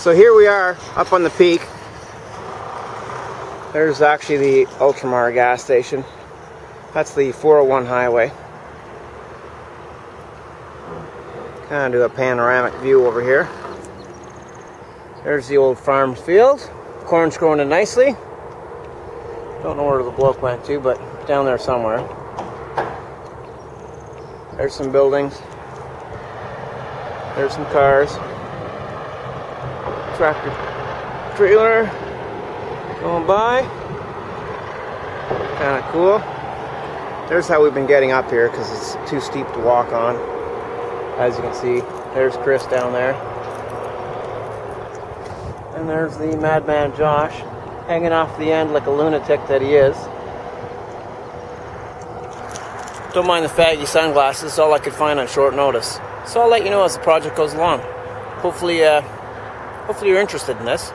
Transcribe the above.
So here we are up on the peak. There's actually the Ultramar gas station. That's the 401 highway. Kind of do a panoramic view over here. There's the old farm field. Corn's growing in nicely. Don't know where the bloke went to, but down there somewhere. There's some buildings. There's some cars. Tractor trailer going by. Kind of cool. There's how we've been getting up here because it's too steep to walk on. As you can see, there's Chris down there. And there's the madman Josh, hanging off the end like a lunatic that he is. Don't mind the faggy sunglasses, it's all I could find on short notice. So I'll let you know as the project goes along. Hopefully you're interested in this.